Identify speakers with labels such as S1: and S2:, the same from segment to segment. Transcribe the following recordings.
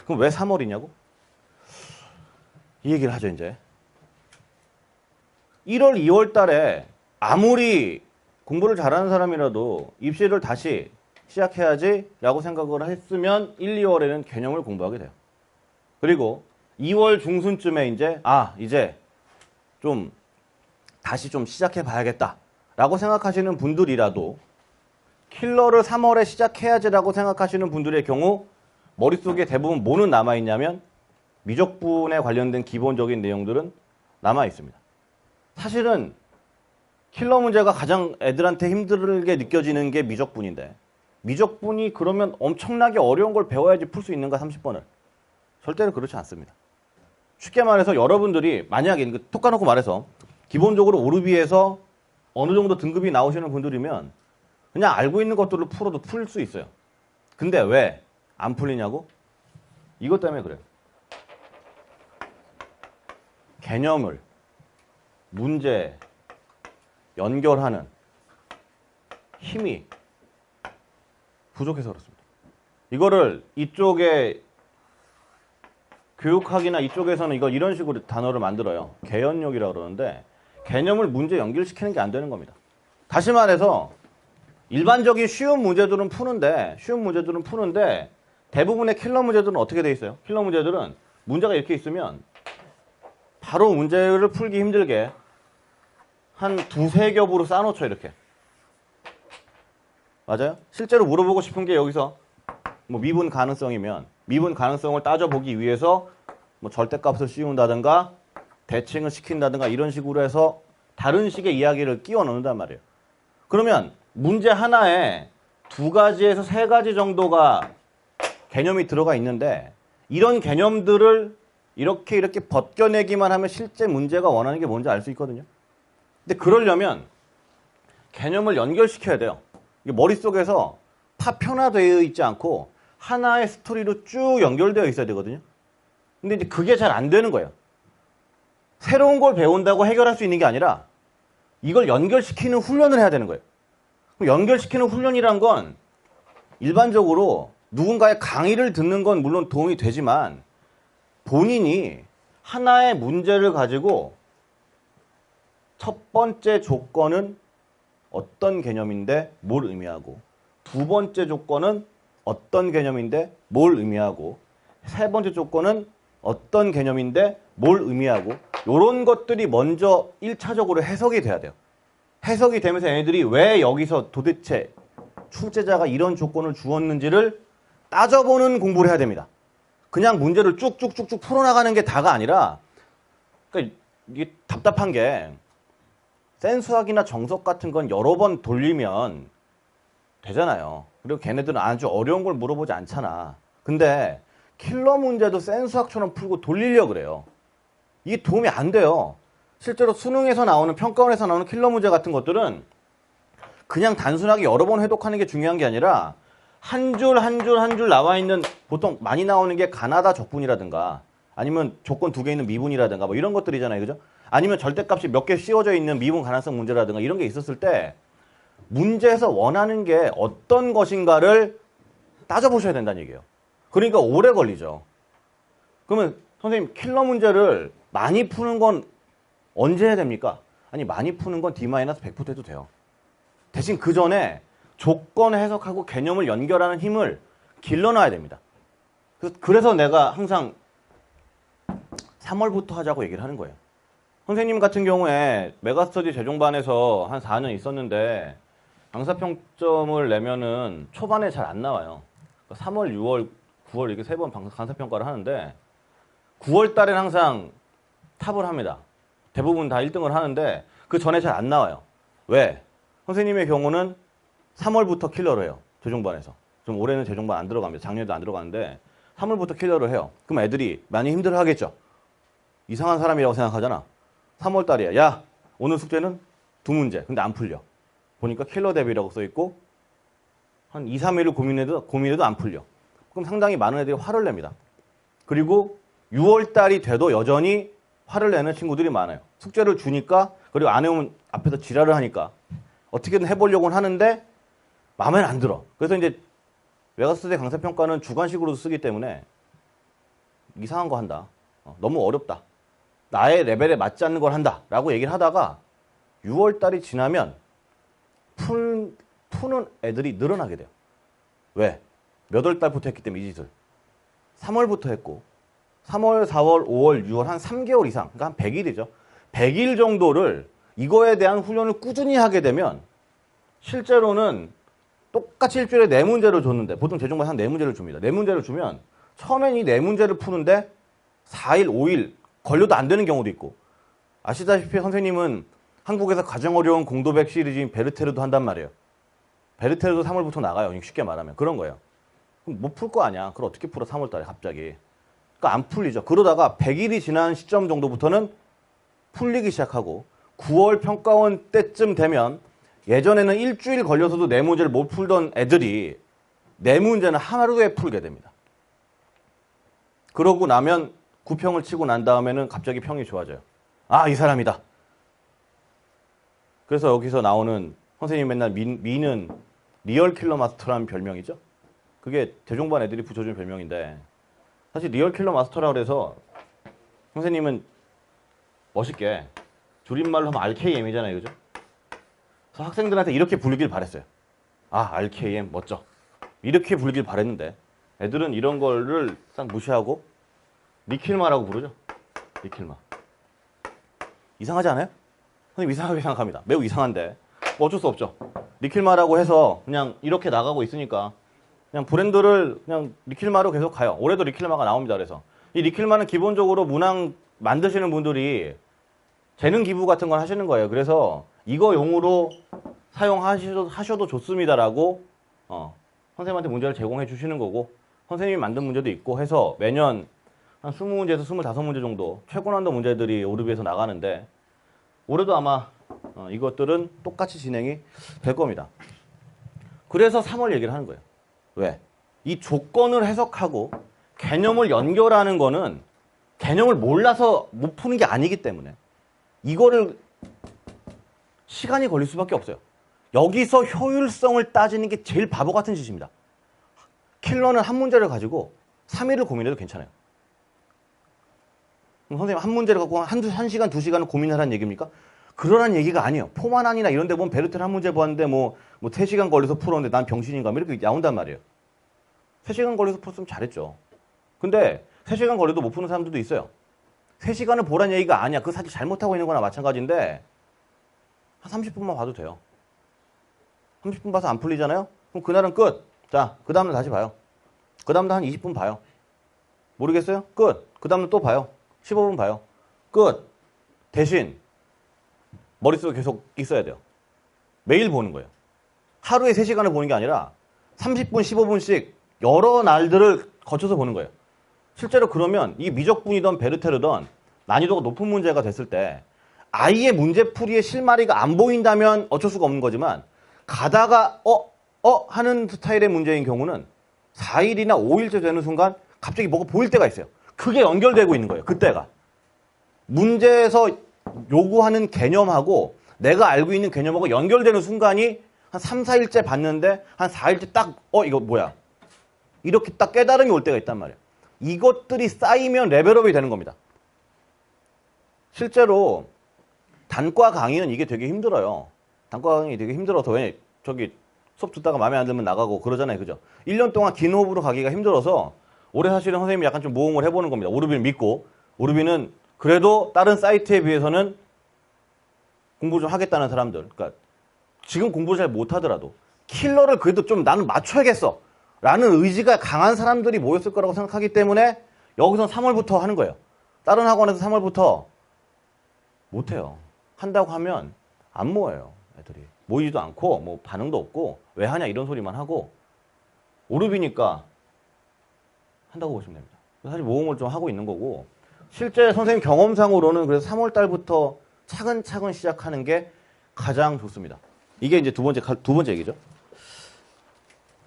S1: 그럼 왜 3월이냐고? 이 얘기를 하죠, 이제. 1월, 2월 달에 아무리 공부를 잘하는 사람이라도 입시를 다시 시작해야지 라고 생각을 했으면 1, 2월에는 개념을 공부하게 돼요. 그리고 2월 중순쯤에 이제 좀 다시 좀 시작해 봐야겠다 라고 생각하시는 분들이라도 킬러를 3월에 시작해야지라고 생각하시는 분들의 경우 머릿속에 대부분 뭐는 남아있냐면 미적분에 관련된 기본적인 내용들은 남아있습니다. 사실은 킬러 문제가 가장 애들한테 힘들게 느껴지는 게 미적분인데 미적분이 그러면 엄청나게 어려운 걸 배워야지 풀 수 있는가 30번을? 절대로 그렇지 않습니다. 쉽게 말해서 여러분들이 만약에 톡 까놓고 말해서 기본적으로 오르비에서 어느 정도 등급이 나오시는 분들이면 그냥 알고 있는 것들을 풀어도 풀 수 있어요. 근데 왜 안 풀리냐고? 이것 때문에 그래요. 개념을 문제 연결하는 힘이 부족해서 그렇습니다. 이거를 이쪽에 교육학이나 이쪽에서는 이런 식으로 단어를 만들어요. 개연력이라고 그러는데 개념을 문제 연결시키는 게 안 되는 겁니다. 다시 말해서 일반적인 쉬운 문제들은 푸는데 대부분의 킬러 문제들은 어떻게 돼 있어요? 킬러 문제들은 문제가 이렇게 있으면 바로 문제를 풀기 힘들게 한 두세 겹으로 쌓아놓죠, 이렇게. 맞아요? 실제로 물어보고 싶은 게 여기서 뭐 미분 가능성이면 미분 가능성을 따져보기 위해서 뭐 절대값을 씌운다든가 대칭을 시킨다든가 이런 식으로 해서 다른 식의 이야기를 끼워 넣는단 말이에요. 그러면 문제 하나에 2가지에서 3가지 정도가 개념이 들어가 있는데 이런 개념들을 이렇게 벗겨내기만 하면 실제 문제가 원하는 게 뭔지 알 수 있거든요. 근데 그러려면 개념을 연결시켜야 돼요. 이게 머릿속에서 파편화되어 있지 않고 하나의 스토리로 쭉 연결되어 있어야 되거든요. 근데 이제 그게 잘 안 되는 거예요. 새로운 걸 배운다고 해결할 수 있는 게 아니라 이걸 연결시키는 훈련을 해야 되는 거예요. 연결시키는 훈련이란 건 일반적으로 누군가의 강의를 듣는 건 물론 도움이 되지만 본인이 하나의 문제를 가지고 첫 번째 조건은 어떤 개념인데 뭘 의미하고 두 번째 조건은 어떤 개념인데 뭘 의미하고 세 번째 조건은 어떤 개념인데 뭘 의미하고 이런 것들이 먼저 1차적으로 해석이 돼야 돼요. 해석이 되면서 얘네들이 왜 여기서 도대체 출제자가 이런 조건을 주었는지를 따져보는 공부를 해야 됩니다. 그냥 문제를 쭉쭉쭉쭉 풀어나가는 게 다가 아니라 그러니까 이게 답답한 게 센수학이나 정석 같은 건 여러 번 돌리면 되잖아요. 그리고 걔네들은 아주 어려운 걸 물어보지 않잖아. 근데 킬러 문제도 센수학처럼 풀고 돌리려고 그래요. 이게 도움이 안 돼요. 실제로 수능에서 나오는 평가원에서 나오는 킬러 문제 같은 것들은 그냥 단순하게 여러 번 회독하는 게 중요한 게 아니라 한 줄 한 줄 한 줄 나와 있는 보통 많이 나오는 게 가나다 적분이라든가 아니면 조건 2개 있는 미분이라든가 뭐 이런 것들이잖아요. 그죠? 아니면 절대값이 몇 개 씌워져 있는 미분 가능성 문제라든가 이런 게 있었을 때 문제에서 원하는 게 어떤 것인가를 따져보셔야 된다는 얘기예요. 그러니까 오래 걸리죠. 그러면 선생님 킬러 문제를 많이 푸는 건 언제 해야 됩니까? 아니 많이 푸는 건 D-100부터 해도 돼요. 대신 그 전에 조건 해석하고 개념을 연결하는 힘을 길러놔야 됩니다. 그래서 내가 항상 3월부터 하자고 얘기를 하는 거예요. 선생님 같은 경우에 메가스터디 재종반에서 한 4년 있었는데 강사평점을 내면은 초반에 잘 안 나와요. 3월, 6월, 9월 이렇게 3번 강사평가를 하는데 9월 달엔 항상 탑을 합니다. 대부분 다 1등을 하는데 그 전에 잘 안 나와요. 왜? 선생님의 경우는 3월부터 킬러를 해요. 재종반에서. 좀 올해는 재종반 안 들어갑니다. 작년에도 안 들어가는데 3월부터 킬러를 해요. 그럼 애들이 많이 힘들어 하겠죠. 이상한 사람이라고 생각하잖아. 3월 달이야. 야, 오늘 숙제는 2문제. 근데 안 풀려. 보니까 킬러 대비라고 써있고 한 2, 3일을 고민해도 안 풀려. 그럼 상당히 많은 애들이 화를 냅니다. 그리고 6월 달이 돼도 여전히 화를 내는 친구들이 많아요. 숙제를 주니까 그리고 안 해오면 앞에서 지랄을 하니까 어떻게든 해보려고는 하는데 마음에 안 들어. 그래서 이제 메가스터디 강사평가는 주관식으로 쓰기 때문에 이상한 거 한다. 너무 어렵다. 나의 레벨에 맞지 않는 걸 한다. 라고 얘기를 하다가 6월달이 지나면 푸는 애들이 늘어나게 돼요. 왜? 몇 월달부터 했기 때문에 이 짓을. 3월부터 했고 3월, 4월, 5월, 6월 한 3개월 이상, 그러니까 한 100일이죠. 100일 정도를 이거에 대한 훈련을 꾸준히 하게 되면 실제로는 똑같이 일주일에 4문제를 줬는데 보통 재정반에 한 4문제를 줍니다. 4문제를 주면 처음엔 이 4문제를 푸는데 4일, 5일 걸려도 안 되는 경우도 있고 아시다시피 선생님은 한국에서 가장 어려운 공도백 시리즈인 베르테르도 한단 말이에요. 베르테르도 3월부터 나가요. 쉽게 말하면. 그런 거예요. 못 풀 거 아니야. 그걸 어떻게 풀어 3월 달에 갑자기. 그러니까 안 풀리죠. 그러다가 100일이 지난 시점 정도부터는 풀리기 시작하고 9월 평가원 때쯤 되면 예전에는 일주일 걸려서도 4문제를 못 풀던 애들이 4문제는 하루에 풀게 됩니다. 그러고 나면 9평을 치고 난 다음에는 갑자기 평이 좋아져요. 아, 이 사람이다. 그래서 여기서 나오는 선생님 맨날 미는 리얼 킬러 마스터라는 별명이죠. 그게 대종반 애들이 붙여준 별명인데 사실 리얼 킬러 마스터라고 그래서 선생님은 멋있게 줄임말로 하면 RKM이잖아요. 그죠? 그래서 학생들한테 이렇게 부르길 바랬어요. 아, RKM 멋져. 이렇게 부르길 바랬는데 애들은 이런 거를 딱 무시하고 리킬마라고 부르죠. 리킬마. 이상하지 않아요? 선생님 이상하게 생각합니다. 매우 이상한데 뭐 어쩔 수 없죠. 리킬마라고 해서 그냥 이렇게 나가고 있으니까 그냥 브랜드를 그냥 리킬마로 계속 가요. 올해도 리킬마가 나옵니다. 그래서 이 리킬마는 기본적으로 문항 만드시는 분들이 재능 기부 같은 걸 하시는 거예요. 그래서 이거 용으로 사용하셔도 좋습니다라고 선생님한테 문제를 제공해 주시는 거고 선생님이 만든 문제도 있고 해서 매년 한 20문제에서 25문제 정도 최고난도 문제들이 오르비에서 나가는데 올해도 아마 이것들은 똑같이 진행이 될 겁니다. 그래서 3월 얘기를 하는 거예요. 왜? 이 조건을 해석하고 개념을 연결하는 거는 개념을 몰라서 못 푸는 게 아니기 때문에 이거를 시간이 걸릴 수밖에 없어요. 여기서 효율성을 따지는 게 제일 바보 같은 짓입니다. 킬러는 한 문제를 가지고 3일을 고민해도 괜찮아요. 그럼 선생님 한 문제를 갖고 한 시간, 2시간을 고민하라는 얘기입니까? 그러라는 얘기가 아니에요. 포만안이나 이런 데 보면 베르테르 한 문제 봤는데 뭐 3시간 걸려서 풀었는데 난 병신인가 이렇게 나온단 말이에요. 3시간 걸려서 풀었으면 잘했죠. 근데 3시간 걸려도 못 푸는 사람들도 있어요. 3시간을 보란 얘기가 아니야. 그 사실 잘못하고 있는 거나 마찬가지인데 한 30분만 봐도 돼요. 30분 봐서 안 풀리잖아요? 그럼 그날은 끝. 자, 그 다음날 다시 봐요. 그 다음날 한 20분 봐요. 모르겠어요? 끝. 그 다음날 또 봐요. 15분 봐요. 끝. 대신 머릿속에 계속 있어야 돼요. 매일 보는 거예요. 하루에 3시간을 보는 게 아니라 30분, 15분씩 여러 날들을 거쳐서 보는 거예요. 실제로 그러면 이 미적분이든 베르테르든 난이도가 높은 문제가 됐을 때 아예 문제풀이의 실마리가 안 보인다면 어쩔 수가 없는 거지만 가다가 하는 스타일의 문제인 경우는 4일이나 5일째 되는 순간 갑자기 뭐가 보일 때가 있어요. 그게 연결되고 있는 거예요. 그때가. 문제에서 요구하는 개념하고 내가 알고 있는 개념하고 연결되는 순간이 한 3, 4일째 봤는데 한 4일째 딱 이거 뭐야. 이렇게 딱 깨달음이 올 때가 있단 말이에요. 이것들이 쌓이면 레벨업이 되는 겁니다. 실제로 단과 강의는 이게 되게 힘들어요. 단과 강의 되게 힘들어서 왜 수업 듣다가 마음에 안 들면 나가고 그러잖아요. 그죠? 1년 동안 긴 호흡으로 가기가 힘들어서 올해 사실은 선생님이 약간 좀 모험을 해보는 겁니다. 오르비를 믿고. 오르비는 그래도 다른 사이트에 비해서는 공부 좀 하겠다는 사람들. 그러니까 지금 공부 잘 못하더라도 킬러를 그래도 좀 나는 맞춰야겠어. 라는 의지가 강한 사람들이 모였을 거라고 생각하기 때문에 여기서 3월부터 하는 거예요. 다른 학원에서 3월부터 못해요. 한다고 하면 안 모여요. 애들이. 모이지도 않고 뭐 반응도 없고 왜 하냐 이런 소리만 하고 오르비니까 한다고 보시면 됩니다. 사실 모험을 좀 하고 있는 거고 실제 선생님 경험상으로는 그래서 3월 달부터 차근차근 시작하는 게 가장 좋습니다. 이게 이제 두 번째 얘기죠.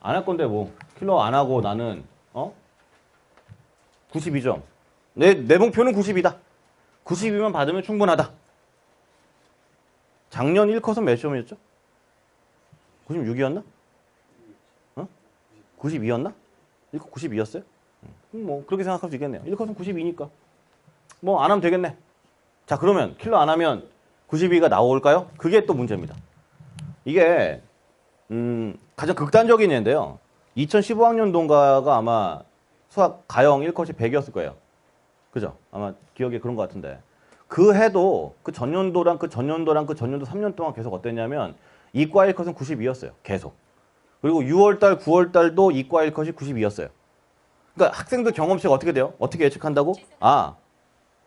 S1: 안 할 건데 뭐 킬러 안 하고 나는 92점. 내 목표는 90이다. 90이면 받으면 충분하다. 작년 1컷은 몇 점이었죠? 96이었나? 92였나? 1컷 92였어요? 뭐 그렇게 생각할 수 있겠네요. 1컷은 92니까 뭐 안 하면 되겠네. 자, 그러면 킬러 안 하면 92가 나올까요? 그게 또 문제입니다. 이게 가장 극단적인 예인데요. 2015학년도인가가 아마 수학 가형 1컷이 100이었을 거예요. 그죠? 아마 기억에 그런 것 같은데. 그 해도 그 전년도랑 그 전년도랑 그 전년도 3년 동안 계속 어땠냐면 이과 1컷은 92였어요. 계속. 그리고 6월달, 9월달도 이과 1컷이 92였어요. 그러니까 학생들 경험치가 어떻게 돼요? 어떻게 예측한다고? 아,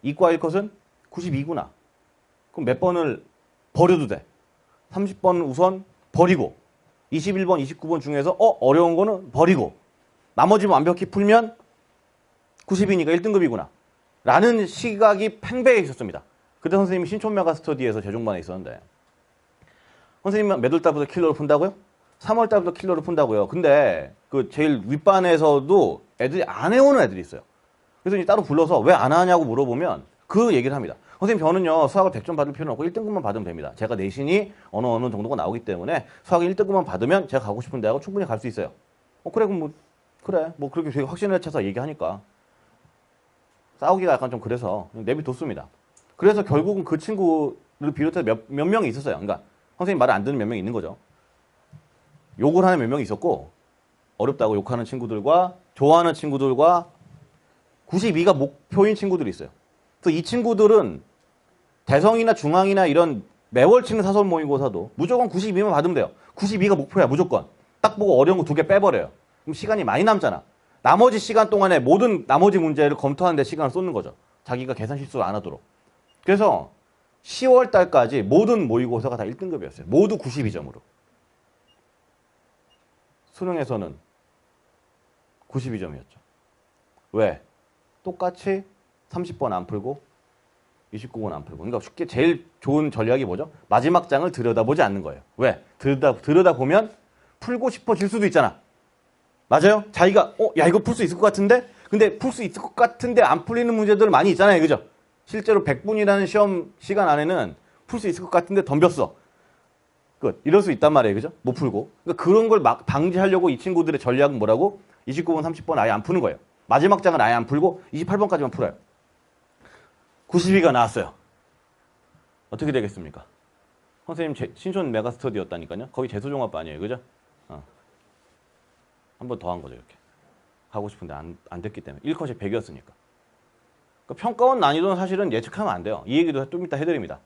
S1: 이과 1컷은 92구나. 그럼 몇 번을 버려도 돼. 30번 우선 버리고 21번, 29번 중에서 어려운 거는 버리고 나머지 완벽히 풀면 90이니까 1등급이구나. 라는 시각이 팽배해 있었습니다. 그때 선생님이 신촌 메가 스터디에서 재종반에 있었는데 선생님은 몇 월 달부터 킬러를 푼다고요? 3월 달부터 킬러를 푼다고요. 근데 그 제일 윗반에서도 애들이 안 해오는 애들이 있어요. 그래서 이제 따로 불러서 왜 안 하냐고 물어보면 그 얘기를 합니다. 선생님 저는요 수학을 100점 받을 필요는 없고 1등급만 받으면 됩니다. 제가 내신이 어느 정도가 나오기 때문에 수학을 1등급만 받으면 제가 가고 싶은 대학을 충분히 갈 수 있어요. 그래 그럼 뭐 그래 뭐 그렇게 되게 확신을 차서 얘기하니까 싸우기가 약간 좀 그래서 내비뒀습니다. 그래서 결국은 그 친구를 비롯해서 몇 명이 있었어요. 그러니까 선생님 말을 안 듣는 몇 명이 있는 거죠. 욕을 하는 몇 명이 있었고 어렵다고 욕하는 친구들과 좋아하는 친구들과 92가 목표인 친구들이 있어요. 그래서 이 친구들은 대성이나 중앙이나 이런 매월 치는 사설 모의고사도 무조건 92만 받으면 돼요. 92가 목표야 무조건. 딱 보고 어려운 거 2개 빼버려요. 그럼 시간이 많이 남잖아. 나머지 시간 동안에 모든 나머지 문제를 검토하는 데 시간을 쏟는 거죠. 자기가 계산 실수를 안 하도록. 그래서 10월 달까지 모든 모의고사가 다 1등급이었어요. 모두 92점으로. 수능에서는 92점이었죠. 왜? 똑같이 30번 안 풀고 29번 안 풀고. 그러니까 쉽게 제일 좋은 전략이 뭐죠? 마지막 장을 들여다보지 않는 거예요. 왜? 들여다보면 풀고 싶어질 수도 있잖아. 맞아요? 자기가 야 이거 풀 수 있을 것 같은데? 근데 풀 수 있을 것 같은데 안 풀리는 문제들 많이 있잖아요. 그죠? 실제로 100분이라는 시험 시간 안에는 풀 수 있을 것 같은데 덤볐어. 끝. 이럴 수 있단 말이에요. 그죠? 못 풀고. 그러니까 그런 걸 막 방지하려고 이 친구들의 전략은 뭐라고? 29번, 30번 아예 안 푸는 거예요. 마지막 장은 아예 안 풀고 28번까지만 풀어요. 92가 나왔어요. 어떻게 되겠습니까? 선생님 신촌 메가스터디였다니까요. 거기 재수종합반이에요. 그죠? 한 번 더 한 거죠. 이렇게. 하고 싶은데 안 됐기 때문에. 1컷이 100이었으니까. 그러니까 평가원 난이도는 사실은 예측하면 안 돼요. 이 얘기도 좀 이따 해드립니다.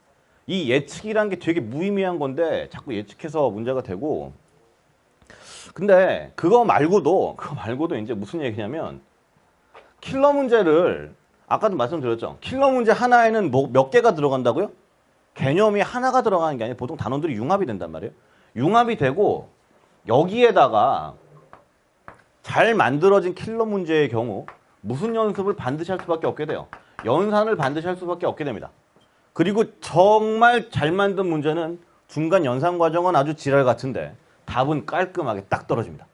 S1: 이 예측이라는 게 되게 무의미한 건데 자꾸 예측해서 문제가 되고 근데 그거 말고도 이제 무슨 얘기냐면 킬러 문제를 아까도 말씀드렸죠. 킬러 문제 하나에는 뭐 몇 개가 들어간다고요? 개념이 하나가 들어가는 게 아니라 보통 단원들이 융합이 된단 말이에요. 융합이 되고 여기에다가 잘 만들어진 킬러 문제의 경우 무슨 연습을 반드시 할 수밖에 없게 돼요. 연산을 반드시 할 수밖에 없게 됩니다. 그리고 정말 잘 만든 문제는 중간 연산 과정은 아주 지랄 같은데 답은 깔끔하게 딱 떨어집니다.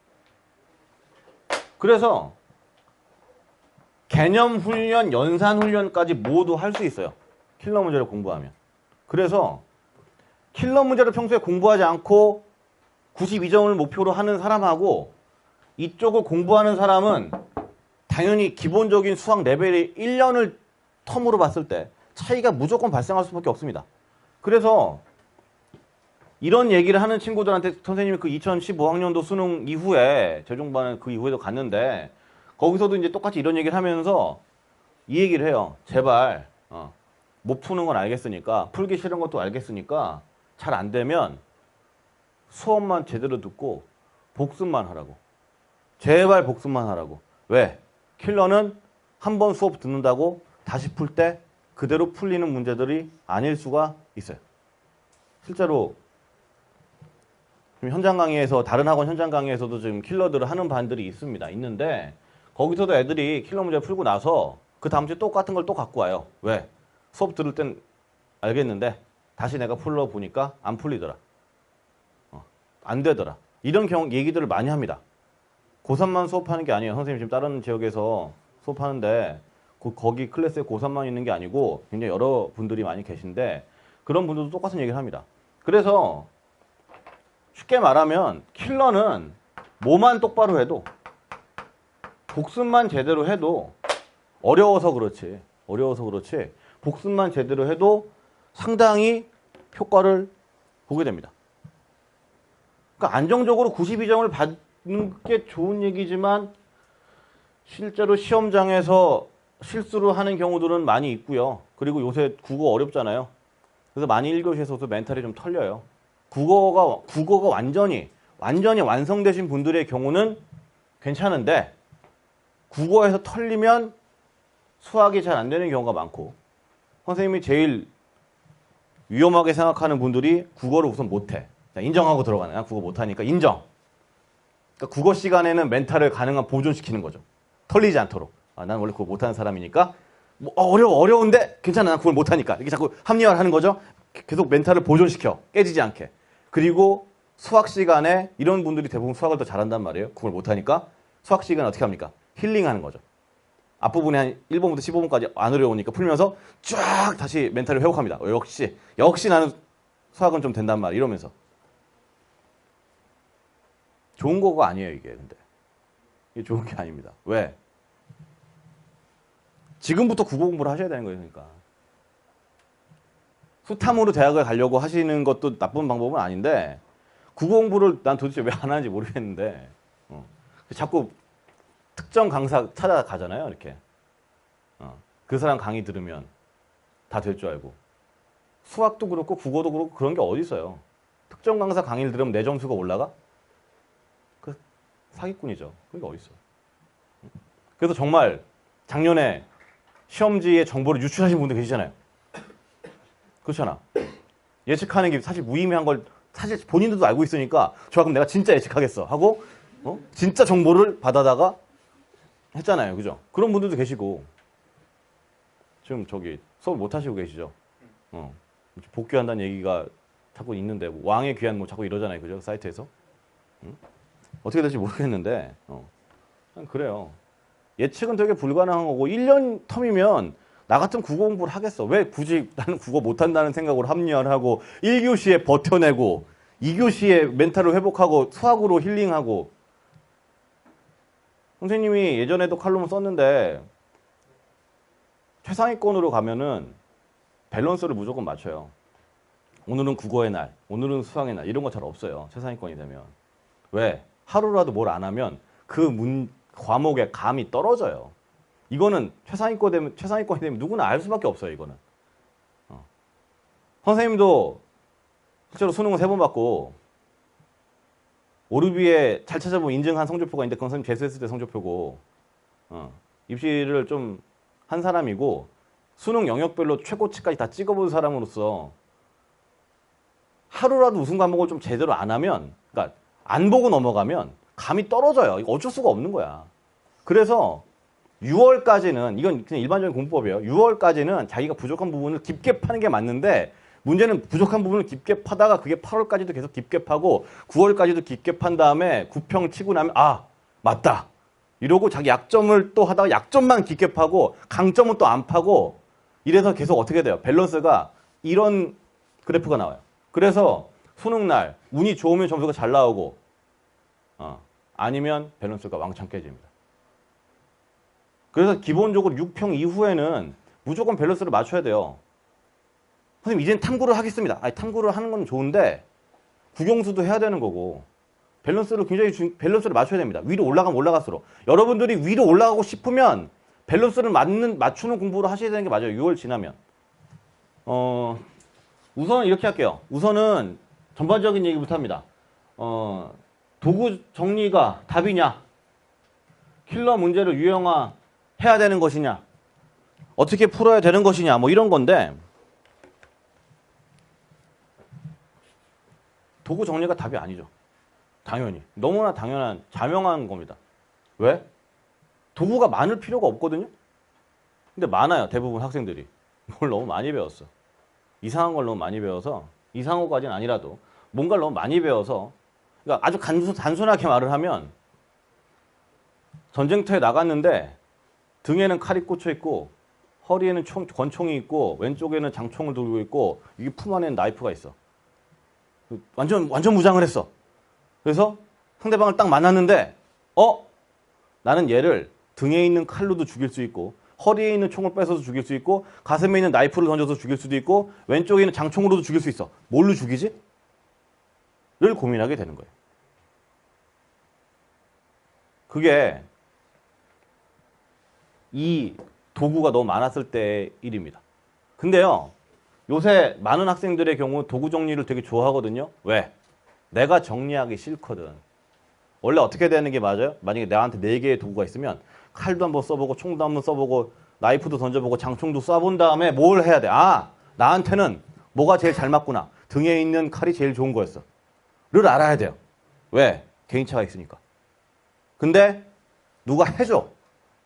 S1: 그래서 개념 훈련, 연산 훈련까지 모두 할 수 있어요. 킬러 문제를 공부하면. 그래서 킬러 문제를 평소에 공부하지 않고 92점을 목표로 하는 사람하고 이쪽을 공부하는 사람은 당연히 기본적인 수학 레벨이 1년을 텀으로 봤을 때 차이가 무조건 발생할 수밖에 없습니다. 그래서 이런 얘기를 하는 친구들한테 선생님이 그 2015학년도 수능 이후에 재종반을 그 이후에도 갔는데 거기서도 이제 똑같이 이런 얘기를 하면서 이 얘기를 해요. 제발 못 푸는 건 알겠으니까 풀기 싫은 것도 알겠으니까 잘 안 되면 수업만 제대로 듣고 복습만 하라고. 제발 복습만 하라고. 왜? 킬러는 한 번 수업 듣는다고 다시 풀 때 그대로 풀리는 문제들이 아닐 수가 있어요. 실제로 현장 강의에서 다른 학원 현장 강의에서도 지금 킬러들을 하는 반들이 있습니다. 있는데 거기서도 애들이 킬러 문제 풀고 나서 그 다음 주에 똑같은 걸 또 갖고 와요. 왜? 수업 들을 땐 알겠는데 다시 내가 풀러보니까 안 풀리더라. 안 되더라. 이런 얘기들을 많이 합니다. 고3만 수업하는 게 아니에요. 선생님 지금 다른 지역에서 수업하는데 거기 클래스에 고3만 있는 게 아니고 굉장히 여러 분들이 많이 계신데 그런 분들도 똑같은 얘기를 합니다. 그래서 쉽게 말하면 킬러는 뭐만 똑바로 해도 복습만 제대로 해도 어려워서 그렇지. 복습만 제대로 해도 상당히 효과를 보게 됩니다. 그러니까 안정적으로 92점을 받는 게 좋은 얘기지만 실제로 시험장에서 실수를 하는 경우들은 많이 있고요. 그리고 요새 국어 어렵잖아요. 그래서 많이 1교시에서도 멘탈이 좀 털려요. 국어가 완전히 완성되신 분들의 경우는 괜찮은데 국어에서 털리면 수학이 잘 안 되는 경우가 많고 선생님이 제일 위험하게 생각하는 분들이 국어를 우선 못해. 인정하고 들어가는 거야. 국어 못하니까 인정. 그러니까 국어 시간에는 멘탈을 가능한 보존시키는 거죠. 털리지 않도록. 난 원래 그거 못하는 사람이니까 뭐 어려운데 괜찮아. 난 그걸 못하니까. 이렇게 자꾸 합리화를 하는 거죠. 계속 멘탈을 보존시켜. 깨지지 않게. 그리고 수학 시간에 이런 분들이 대부분 수학을 더 잘한단 말이에요. 그걸 못하니까. 수학 시간에 어떻게 합니까? 힐링하는 거죠. 앞부분에 한 1번부터 15번까지 안 어려우니까 풀면서 쫙 다시 멘탈을 회복합니다. 역시 나는 수학은 좀 된단 말이야. 이러면서. 좋은 거가 아니에요, 이게. 근데. 이게 좋은 게 아닙니다. 왜? 지금부터 국어 공부를 하셔야 되는 거예요, 그러니까. 수탐으로 대학을 가려고 하시는 것도 나쁜 방법은 아닌데 국어 공부를 난 도대체 왜 안 하는지 모르겠는데 자꾸 특정 강사 찾아가잖아요, 이렇게. 그 사람 강의 들으면 다 될 줄 알고. 수학도 그렇고 국어도 그렇고 그런 게 어디 있어요. 특정 강사 강의를 들으면 내 점수가 올라가? 그 사기꾼이죠. 그게 어디 있어. 그래서 정말 작년에 시험지에 정보를 유출하신 분들 계시잖아요. 그렇잖아. 예측하는 게 사실 무의미한 걸 사실 본인들도 알고 있으니까 좋아 그럼 내가 진짜 예측하겠어 하고 진짜 정보를 받아다가 했잖아요. 그죠? 그런 분들도 계시고 지금 저기 수업 못 하시고 계시죠? 복귀한다는 얘기가 자꾸 있는데 뭐 왕의 귀환 뭐 자꾸 이러잖아요. 그죠? 사이트에서. 어떻게 될지 모르겠는데 그래요. 예측은 되게 불가능한 거고 1년 텀이면 나 같은 국어 공부를 하겠어. 왜 굳이 나는 국어 못한다는 생각으로 합리화를 하고 1교시에 버텨내고 2교시에 멘탈을 회복하고 수학으로 힐링하고 선생님이 예전에도 칼럼을 썼는데 최상위권으로 가면은 밸런스를 무조건 맞춰요. 오늘은 국어의 날, 오늘은 수학의 날 이런 거 잘 없어요. 최상위권이 되면. 왜? 하루라도 뭘 안 하면 그 과목의 감이 떨어져요. 이거는 최상위권이 되면 누구나 알 수밖에 없어요. 이거는. 선생님도 실제로 수능을 3번 받고 오르비에 잘 찾아보면 인증한 성적표가 있는데 그건 선생님 재수했을 때 성적표고 입시를 좀 한 사람이고 수능 영역별로 최고치까지 다 찍어본 사람으로서 하루라도 우승 과목을 좀 제대로 안 하면 그러니까 안 보고 넘어가면 감이 떨어져요. 이거 어쩔 수가 없는 거야. 그래서 6월까지는 이건 그냥 일반적인 공부법이에요. 6월까지는 자기가 부족한 부분을 깊게 파는 게 맞는데 문제는 부족한 부분을 깊게 파다가 그게 8월까지도 계속 깊게 파고 9월까지도 깊게 판 다음에 9평 치고 나면 맞다. 이러고 자기 약점을 또 하다가 약점만 깊게 파고 강점은 또 안 파고 이래서 계속 어떻게 돼요? 밸런스가 이런 그래프가 나와요. 그래서 수능날 운이 좋으면 점수가 잘 나오고 아니면 밸런스가 왕창 깨집니다. 그래서 기본적으로 6평 이후에는 무조건 밸런스를 맞춰야 돼요. 선생님 이제는 탐구를 하겠습니다. 탐구를 하는 건 좋은데 국영수도 해야 되는 거고 밸런스를 밸런스를 맞춰야 됩니다. 위로 올라가면 올라갈수록 여러분들이 위로 올라가고 싶으면 밸런스를 맞추는 공부를 하셔야 되는 게 맞아요. 6월 지나면. 우선은 이렇게 할게요. 우선은 전반적인 얘기부터 합니다. 도구 정리가 답이냐? 킬러 문제를 유형화해야 되는 것이냐? 어떻게 풀어야 되는 것이냐? 뭐 이런 건데 도구 정리가 답이 아니죠. 당연히. 너무나 당연한 자명한 겁니다. 왜? 도구가 많을 필요가 없거든요. 근데 많아요. 대부분 학생들이. 뭘 너무 많이 배웠어. 이상한 걸 너무 많이 배워서 이상한 것까지는 아니라도 뭔가를 너무 많이 배워서 그러니까 아주 단순하게 말을 하면 전쟁터에 나갔는데 등에는 칼이 꽂혀 있고 허리에는 권총이 있고 왼쪽에는 장총을 들고 있고 이 품 안에는 나이프가 있어. 완전 무장을 했어. 그래서 상대방을 딱 만났는데 나는 얘를 등에 있는 칼로도 죽일 수 있고 허리에 있는 총을 뺏어서 죽일 수 있고 가슴에 있는 나이프를 던져서 죽일 수도 있고 왼쪽에 있는 장총으로도 죽일 수 있어. 뭘로 죽이지? 를 고민하게 되는 거예요. 그게 이 도구가 너무 많았을 때의 일입니다. 근데요, 요새 많은 학생들의 경우 도구 정리를 되게 좋아하거든요. 왜? 내가 정리하기 싫거든. 원래 어떻게 되는 게 맞아요? 만약에 나한테 4개의 도구가 있으면 칼도 한번 써보고 총도 한번 써보고 나이프도 던져보고 장총도 쏴본 다음에 뭘 해야 돼? 아, 나한테는 뭐가 제일 잘 맞구나. 등에 있는 칼이 제일 좋은 거였어. 를 알아야 돼요. 왜? 개인차가 있으니까. 근데 누가 해줘.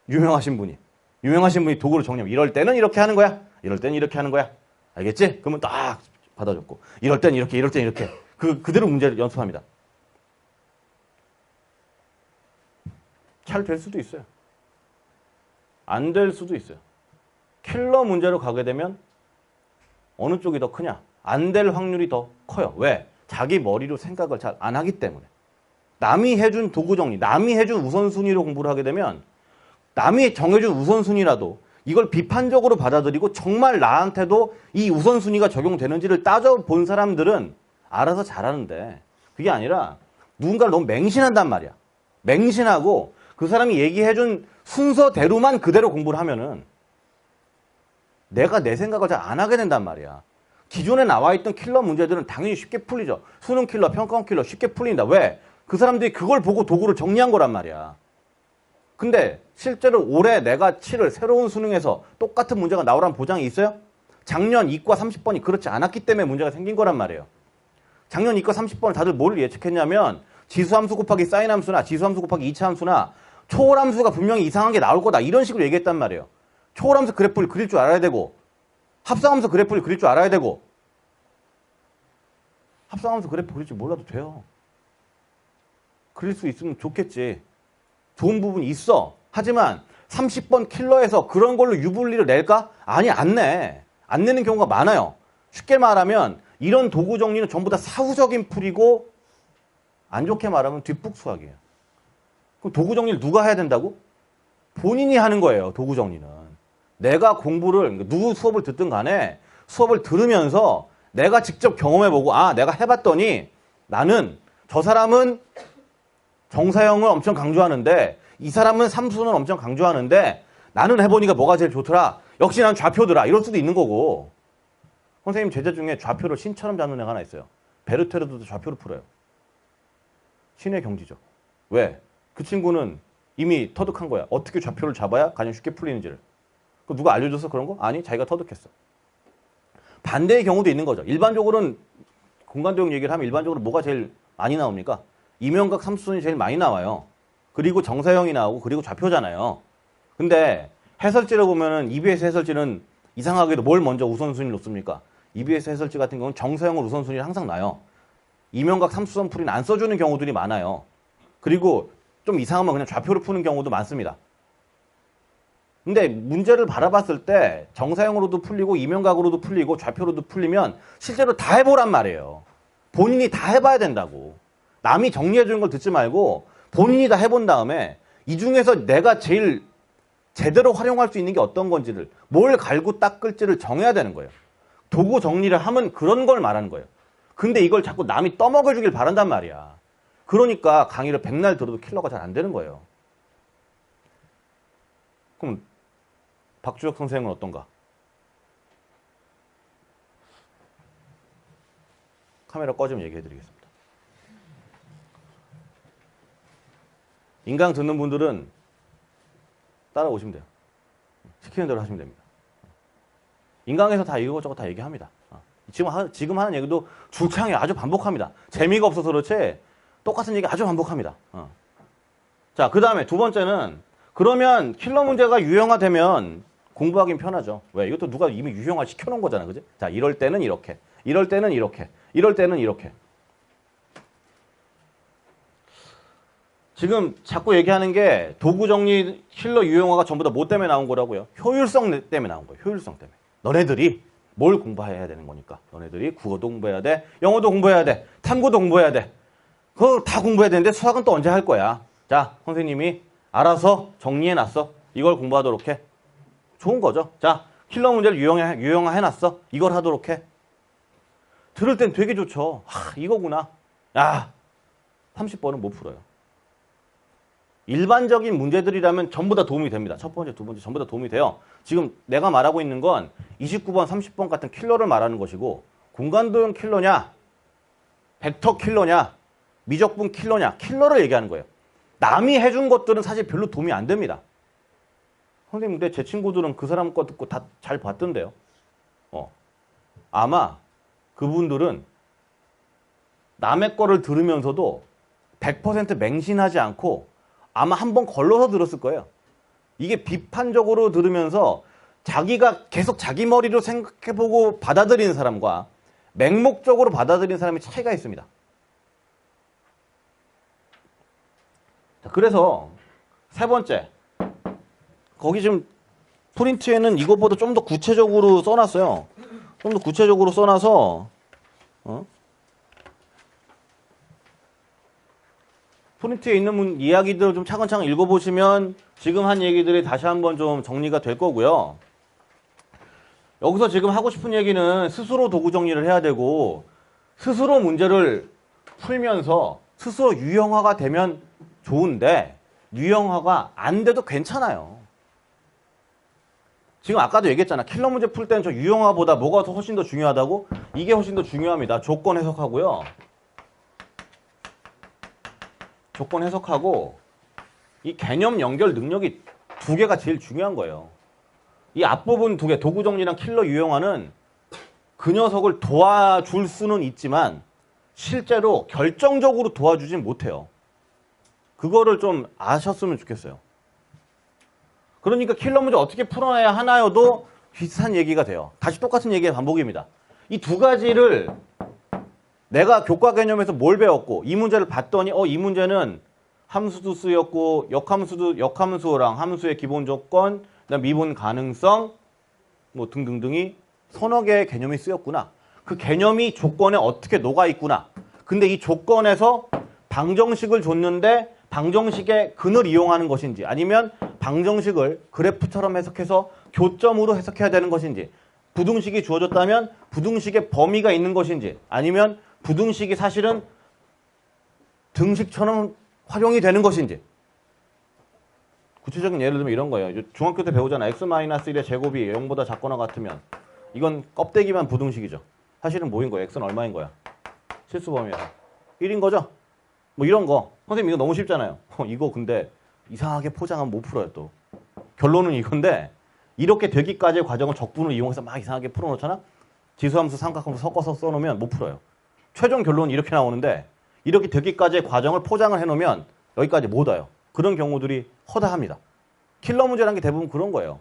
S1: 유명하신 분이 도구를 정리하면 이럴 때는 이렇게 하는 거야. 이럴 때는 이렇게 하는 거야. 알겠지? 그러면 딱 받아줬고 이럴 땐 이렇게 이럴 땐 이렇게 그대로 문제를 연습합니다. 잘 될 수도 있어요. 안 될 수도 있어요. 킬러 문제로 가게 되면 어느 쪽이 더 크냐? 안 될 확률이 더 커요. 왜? 자기 머리로 생각을 잘 안 하기 때문에. 남이 해준 도구 정리, 남이 해준 우선순위로 공부를 하게 되면 남이 정해준 우선순위라도 이걸 비판적으로 받아들이고 정말 나한테도 이 우선순위가 적용되는지를 따져본 사람들은 알아서 잘하는데 그게 아니라 누군가를 너무 맹신한단 말이야. 맹신하고 그 사람이 얘기해준 순서대로만 그대로 공부를 하면은 내가 내 생각을 잘 안 하게 된단 말이야. 기존에 나와있던 킬러 문제들은 당연히 쉽게 풀리죠. 수능 킬러, 평가원 킬러 쉽게 풀린다. 왜? 그 사람들이 그걸 보고 도구를 정리한 거란 말이야. 근데 실제로 올해 내가 치를 새로운 수능에서 똑같은 문제가 나오라는 보장이 있어요? 작년 이과 30번이 그렇지 않았기 때문에 문제가 생긴 거란 말이에요. 작년 이과 30번을 다들 뭘 예측했냐면 지수함수 곱하기 사인함수나 지수함수 곱하기 2차함수나 초월함수가 분명히 이상한 게 나올 거다. 이런 식으로 얘기했단 말이에요. 초월함수 그래프를 그릴 줄 알아야 되고 합성함수 그래프를 그릴 줄 알아야 되고 합성함수 그래프 그릴 줄 몰라도 돼요. 그릴 수 있으면 좋겠지. 좋은 부분이 있어. 하지만 30번 킬러에서 그런 걸로 유불리를 낼까? 아니, 안 내. 안 내는 경우가 많아요. 쉽게 말하면 이런 도구 정리는 전부 다 사후적인 풀이고 안 좋게 말하면 뒷북수학이에요. 그럼 도구 정리를 누가 해야 된다고? 본인이 하는 거예요. 도구 정리는. 내가 공부를 누구 수업을 듣든 간에 수업을 들으면서 내가 직접 경험해보고 아 내가 해봤더니 나는 저 사람은 정사형을 엄청 강조하는데 이 사람은 삼수는 엄청 강조하는데 나는 해보니까 뭐가 제일 좋더라. 역시 난 좌표더라. 이럴 수도 있는 거고. 선생님 제자 중에 좌표를 신처럼 잡는 애가 하나 있어요. 베르테르도 좌표를 풀어요. 신의 경지죠. 왜? 그 친구는 이미 터득한 거야. 어떻게 좌표를 잡아야 가장 쉽게 풀리는지를. 누가 알려줘서 그런 거? 아니, 자기가 터득했어. 반대의 경우도 있는 거죠. 일반적으로는 공간도형 얘기를 하면 일반적으로 뭐가 제일 많이 나옵니까? 이면각 삼수선이 제일 많이 나와요. 그리고 정사형이 나오고 그리고 좌표잖아요. 근데 해설지를 보면은 EBS 해설지는 이상하게도 뭘 먼저 우선순위를 놓습니까? EBS 해설지 같은 경우는 정사형을 우선순위를 항상 놔요. 이면각 삼수선 풀이는 안 써주는 경우들이 많아요. 그리고 좀 이상하면 그냥 좌표를 푸는 경우도 많습니다. 근데 문제를 바라봤을 때 정사형으로도 풀리고 이면각으로도 풀리고 좌표로도 풀리면 실제로 다 해보란 말이에요. 본인이 다 해봐야 된다고. 남이 정리해주는 걸 듣지 말고 본인이 다 해본 다음에 이 중에서 내가 제일 제대로 활용할 수 있는 게 어떤 건지를 뭘 갈고 닦을지를 정해야 되는 거예요. 도구 정리를 하면 그런 걸 말하는 거예요. 근데 이걸 자꾸 남이 떠먹여주길 바란단 말이야. 그러니까 강의를 백날 들어도 킬러가 잘 안 되는 거예요. 그럼 박주혁 선생은 어떤가? 카메라 꺼지면 얘기해드리겠습니다. 인강 듣는 분들은 따라오시면 돼요. 시키는 대로 하시면 됩니다. 인강에서 다 이것저것 다 얘기합니다. 지금 하는 얘기도 줄창에 아주 반복합니다. 재미가 없어서 그렇지 똑같은 얘기 아주 반복합니다. 자, 그 다음에 두 번째는 그러면 킬러 문제가 유형화되면 공부하긴 편하죠. 왜? 이것도 누가 이미 유형화 시켜놓은 거잖아. 그지? 자, 이럴 때는 이렇게, 이럴 때는 이렇게, 이럴 때는 이렇게. 지금 자꾸 얘기하는 게 도구 정리 킬러 유형화가 전부 다 뭐 때문에 나온 거라고요? 효율성 때문에 나온 거예요. 효율성 때문에. 너네들이 뭘 공부해야 되는 거니까. 너네들이 국어도 공부해야 돼. 영어도 공부해야 돼. 탐구도 공부해야 돼. 그거 다 공부해야 되는데 수학은 또 언제 할 거야? 자, 선생님이 알아서 정리해놨어. 이걸 공부하도록 해. 좋은 거죠. 자, 킬러 문제를 유형화해놨어. 이걸 하도록 해. 들을 땐 되게 좋죠. 이거구나. 야, 30번은 못 풀어요. 일반적인 문제들이라면 전부 다 도움이 됩니다. 첫 번째, 두 번째 전부 다 도움이 돼요. 지금 내가 말하고 있는 건 29번, 30번 같은 킬러를 말하는 것이고 공간도형 킬러냐, 벡터 킬러냐, 미적분 킬러냐, 킬러를 얘기하는 거예요. 남이 해준 것들은 사실 별로 도움이 안 됩니다. 선생님, 근데 제 친구들은 그 사람 거 듣고 다 잘 봤던데요. 아마 그분들은 남의 거를 들으면서도 100% 맹신하지 않고 아마 한번 걸러서 들었을 거예요. 이게 비판적으로 들으면서 자기가 계속 자기 머리로 생각해보고 받아들이는 사람과 맹목적으로 받아들이는 사람이 차이가 있습니다. 자, 그래서 세 번째, 거기 지금 프린트에는 이것보다 좀 더 구체적으로 써놨어요. 좀 더 구체적으로 써놔서 프린트에 있는 이야기들을 좀 차근차근 읽어보시면 지금 한 얘기들이 다시 한번 좀 정리가 될 거고요. 여기서 지금 하고 싶은 얘기는 스스로 도구 정리를 해야 되고 스스로 문제를 풀면서 스스로 유형화가 되면 좋은데 유형화가 안 돼도 괜찮아요. 지금 아까도 얘기했잖아. 킬러 문제 풀 때는 저 유형화보다 뭐가 훨씬 더 중요하다고? 이게 훨씬 더 중요합니다. 조건 해석하고요. 조건 해석하고 이 개념 연결 능력이 두 개가 제일 중요한 거예요. 이 앞부분 두 개, 도구 정리랑 킬러 유형화는 그 녀석을 도와줄 수는 있지만 실제로 결정적으로 도와주진 못해요. 그거를 좀 아셨으면 좋겠어요. 그러니까 킬러 문제 어떻게 풀어내야 하나요도 비슷한 얘기가 돼요. 다시 똑같은 얘기의 반복입니다. 이 두 가지를 내가 교과 개념에서 뭘 배웠고 이 문제를 봤더니 이 문제는 함수도 쓰였고 역함수랑 함수의 기본 조건, 그다음 미분 가능성 뭐 등등등이 서너 개의 개념이 쓰였구나. 그 개념이 조건에 어떻게 녹아 있구나. 근데 이 조건에서 방정식을 줬는데 방정식의 근을 이용하는 것인지 아니면 방정식을 그래프처럼 해석해서 교점으로 해석해야 되는 것인지 부등식이 주어졌다면 부등식의 범위가 있는 것인지 아니면 부등식이 사실은 등식처럼 활용이 되는 것인지. 구체적인 예를 들면 이런 거예요. 중학교 때 배우잖아. x-1의 제곱이 0보다 작거나 같으면 이건 껍데기만 부등식이죠. 사실은 뭐인 거야? x는 얼마인 거야? 실수 범위야. 1인 거죠? 뭐 이런 거. 선생님 이거 너무 쉽잖아요. 이거 근데 이상하게 포장하면 못 풀어요 또. 결론은 이건데 이렇게 되기까지의 과정을 적분을 이용해서 막 이상하게 풀어놓잖아? 지수함수, 삼각함수 섞어서 써놓으면 못 풀어요. 최종 결론은 이렇게 나오는데 이렇게 되기까지의 과정을 포장을 해놓으면 여기까지 못 와요. 그런 경우들이 허다합니다. 킬러 문제라는 게 대부분 그런 거예요.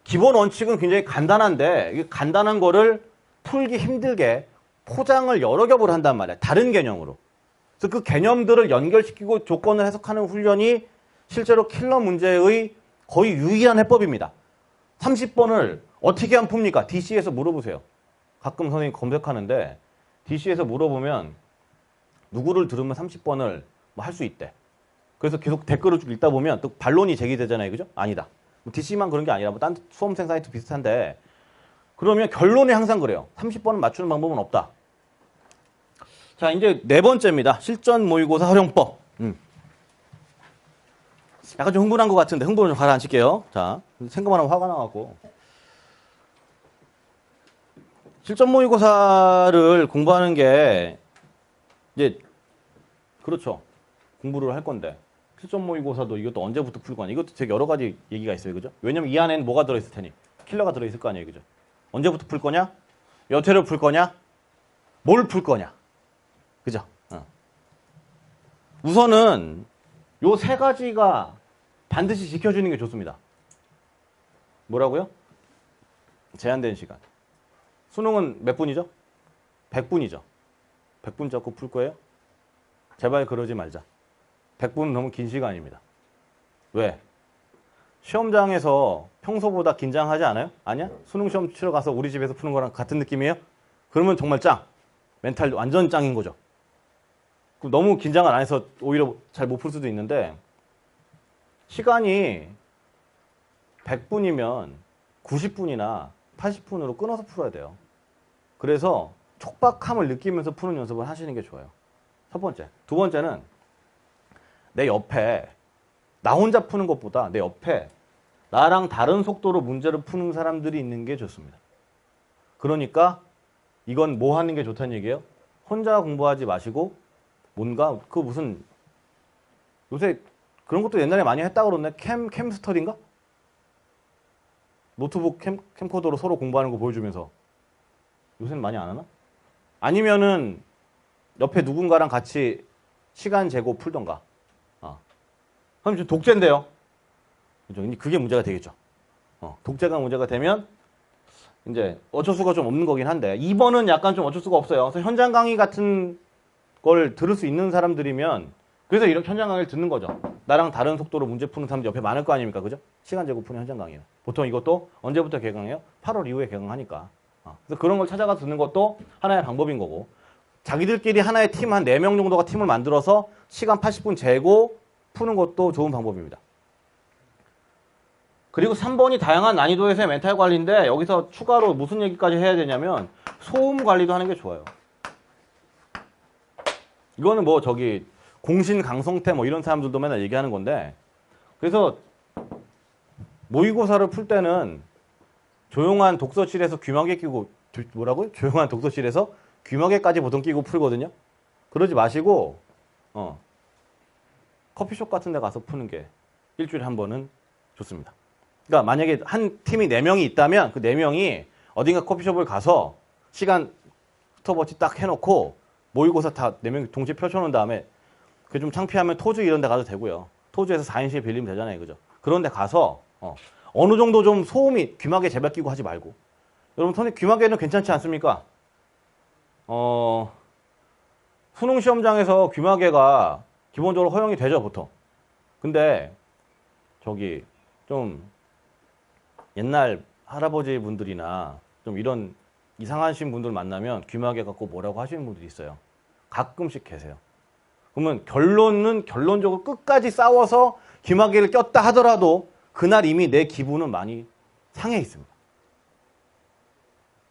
S1: 기본 원칙은 굉장히 간단한데 이 간단한 거를 풀기 힘들게 포장을 여러 겹을 한단 말이야. 다른 개념으로. 그래서 그 개념들을 연결시키고 조건을 해석하는 훈련이 실제로 킬러 문제의 거의 유일한 해법입니다. 30번을 어떻게 하면 풉니까? DC에서 물어보세요. 가끔 선생님 검색하는데 DC에서 물어보면 누구를 들으면 30번을 뭐 할 수 있대. 그래서 계속 댓글을 쭉 읽다 보면 또 반론이 제기되잖아요. 그죠? 아니다. 뭐 DC만 그런 게 아니라 뭐 딴 수험생 사이트 비슷한데 그러면 결론이 항상 그래요. 30번을 맞추는 방법은 없다. 자, 이제 네 번째입니다. 실전 모의고사 활용법. 약간 좀 흥분한 것 같은데 흥분을 좀 가라앉힐게요. 자, 생각만 하면 화가 나갖고. 실전 모의고사를 공부하는 게 이제 그렇죠. 공부를 할 건데 실전 모의고사도 이것도 언제부터 풀 거냐. 이것도 되게 여러 가지 얘기가 있어요. 그죠? 왜냐면 이 안에는 뭐가 들어있을 테니. 킬러가 들어있을 거 아니에요. 그죠? 언제부터 풀 거냐? 몇 회를 풀 거냐? 뭘 풀 거냐? 그죠? 우선은 요 세 가지가 반드시 지켜주는 게 좋습니다. 뭐라고요? 제한된 시간. 수능은 몇 분이죠? 100분이죠. 100분 잡고 풀 거예요? 제발 그러지 말자. 100분 너무 긴 시간입니다. 왜? 시험장에서 평소보다 긴장하지 않아요? 아니야? 수능 시험 치러 가서 우리 집에서 푸는 거랑 같은 느낌이에요? 그러면 정말 짱. 멘탈 완전 짱인 거죠. 너무 긴장을 안 해서 오히려 잘 못 풀 수도 있는데 시간이 100분이면 90분이나 80분으로 끊어서 풀어야 돼요. 그래서 촉박함을 느끼면서 푸는 연습을 하시는 게 좋아요. 첫 번째. 두 번째는 내 옆에 나 혼자 푸는 것보다 내 옆에 나랑 다른 속도로 문제를 푸는 사람들이 있는 게 좋습니다. 그러니까 이건 뭐 하는 게 좋다는 얘기예요? 혼자 공부하지 마시고 뭔가 그 무슨 요새 그런 것도 옛날에 많이 했다 그러네. 캠스터디인가? 노트북 캠코더로 서로 공부하는 거 보여주면서 요새는 많이 안 하나? 아니면은 옆에 누군가랑 같이 시간 재고 풀던가. 그럼 지금 독재인데요. 그게 문제가 되겠죠. 독재가 문제가 되면 이제 어쩔 수가 좀 없는 거긴 한데 2번은 약간 좀 어쩔 수가 없어요. 그래서 현장 강의 같은 걸 들을 수 있는 사람들이면 그래서 이렇게 현장 강의를 듣는 거죠. 나랑 다른 속도로 문제 푸는 사람들 옆에 많을 거 아닙니까? 그죠? 시간 재고 푸는 현장 강의는. 보통 이것도 언제부터 개강해요? 8월 이후에 개강하니까. 그래서 그런 걸 찾아가서 듣는 것도 하나의 방법인 거고 자기들끼리 하나의 팀 한 4명 정도가 팀을 만들어서 시간 80분 재고 푸는 것도 좋은 방법입니다. 그리고 3번이 다양한 난이도에서의 멘탈 관리인데 여기서 추가로 무슨 얘기까지 해야 되냐면 소음 관리도 하는 게 좋아요. 이거는 뭐 저기 공신 강성태 뭐 이런 사람들도 맨날 얘기하는 건데 그래서 모의고사를 풀 때는 조용한 독서실에서 귀마개 끼고 뭐라고요? 조용한 독서실에서 귀마개까지 보통 끼고 풀거든요. 그러지 마시고 커피숍 같은 데 가서 푸는 게 일주일에 한 번은 좋습니다. 그러니까 만약에 한 팀이 4명이 있다면 그 4명이 어딘가 커피숍을 가서 시간 스톱워치 딱 해놓고 모의고사 다 4명이 동시에 펼쳐놓은 다음에 그게 좀 창피하면 토주 이런 데 가도 되고요. 토주에서 4인실 빌리면 되잖아요. 그죠? 그런 데 가서 어느 정도 좀 소음이 귀마개 제발 끼고 하지 말고 여러분 선생님 귀마개는 괜찮지 않습니까? 수능 시험장에서 귀마개가 기본적으로 허용이 되죠 보통. 근데 저기 좀 옛날 할아버지 분들이나 좀 이런 이상하신 분들 만나면 귀마개 갖고 뭐라고 하시는 분들이 있어요. 가끔씩 계세요. 그러면 결론적으로 끝까지 싸워서 귀마개를 꼈다 하더라도 그날 이미 내 기분은 많이 상해 있습니다.